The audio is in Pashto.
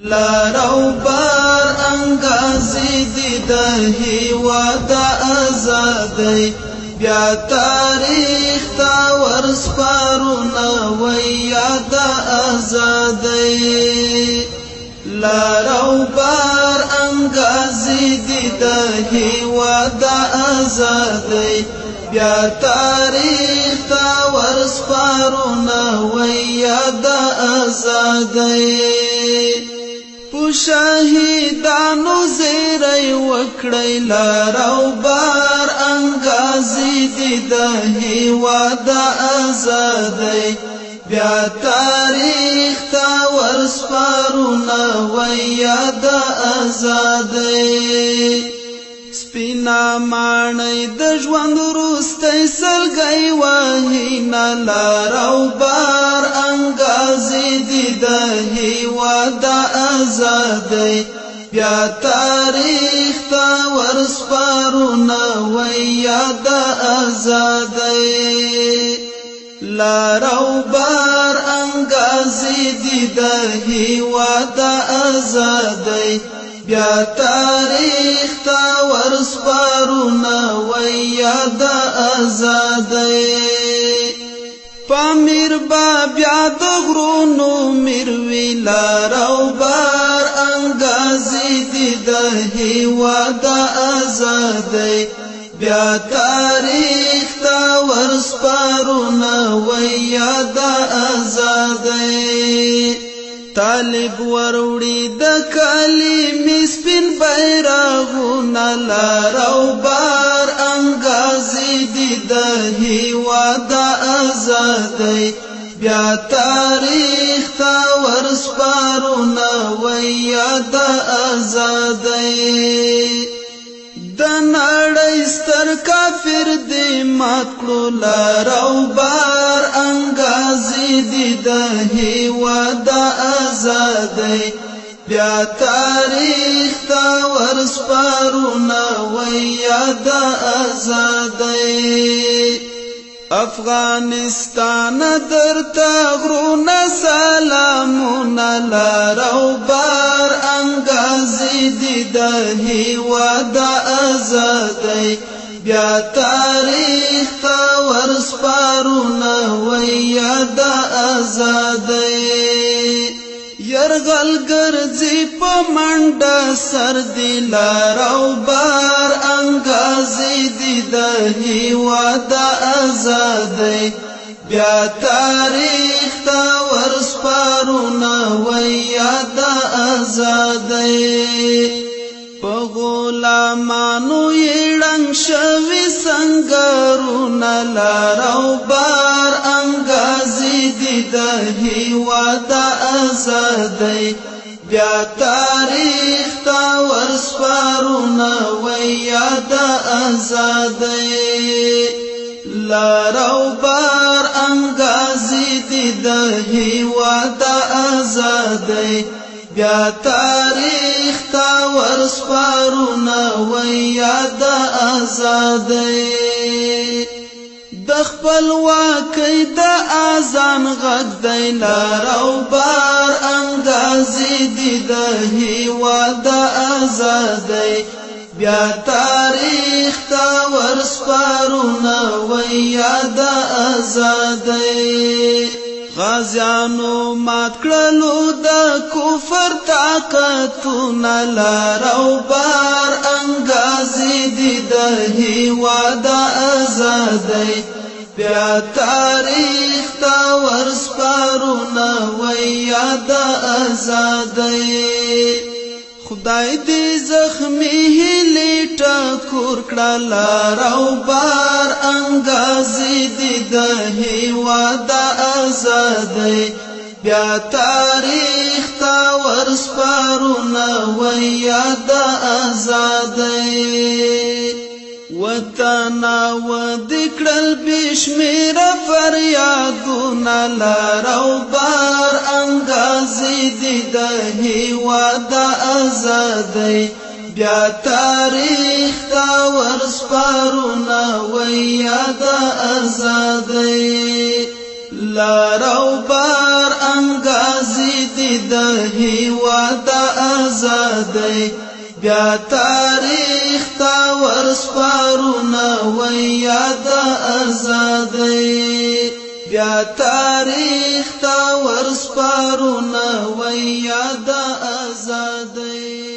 لارو بار انګازې دي د هیواد آزادۍ بیا تاریخ تا ورسپارو نوی یاد آزادۍ لارو بار انګازې دي د هیواد آزادۍ بیا تاریخ تا ورسپارو نوی یاد آزادۍ شاهدانو زیری وکړی لارو بار انګازې دي د هیواد آزادۍ بیا تاریخ تا ورسپارو نوی یاد آزادۍ سپینا ماڼۍ د ژوند وروستی سلګۍ وهینه لارو بار انګازې دي د هیواد آزادۍ بیا تاریخ تا ورسپارو نوی یاد آزادۍ لارو بار انګازې دي د هیواد آزادۍ بیا تاریخ تا ورسپارو نوی یاد آزادۍ پامیر با بیا د غرونو میروي لارو بار انګازې دي د هیواد آزادۍ بیا تاریخ تا ورسپارو نوی یاد آزادۍ طالب وروړي د کلمې سپین بیرغونه لارو بار انګازې دي د هیواد آزادۍ بیا تاریخ تا ورسپارو نوی یاد آزادۍ د نړۍ ستر کافر دې مات کړو لارو بار انګازې دي د هیواد آزادۍ بیا تاریخ تا ورسپارو نوی یاد آزادۍ افغانستان درته غرونه سلامونه لارو بار انګازې دي د هیواد آزادۍ بیا تاریخ تا ورسپارو نوی یاد آزادۍ یرغل ګرځي په منډه سر دی لارو بار انګازې دي د هیواد آزادۍ بیا تاریخ تا ورسپارو نوی یاد آزادۍ په غلامانو یې ړنګ شوي سنګرونه لارو بار انګازې دي د هیواد آزادۍ بیا تاریخ تا ورسپارو نوی یاد آزادۍ لارو بار انګازې دي د هیواد آزادۍ بیا تاریخ تا ورسپارو نوی یاد آزادۍ د خپلواکۍ د اذان غږ دی لارو بار انګازې دي د هیواد آزادۍ بیا تاریخ تا ورسپارو نوی یاد آزادۍ غازیانو مات کړلو د کفر طاقتونه لارو بار انګازې دي د هیواد آزادۍ بیا تاریخ تا ورسپارو نوی یاد آزادۍ خدای دې زخمی هیلې ټکور کړه لارو بار انګازې دي د هیواد آزادۍ بیا تاریخ تا ورسپارو نوی یاد آزادۍ وطن ودې کړل بشمیره فریادونه لارو بار انګازې دي د هیواد آزادۍ بیا تاریخ تا ورسپارو نوی یاد آزادۍ لارو بار انګازې دي د هیواد آزادۍ بیا تاریخ تا ورسپارونه وای یاد آزادۍ بیا تاریخ تا ورسپارونه وای یاد آزادۍ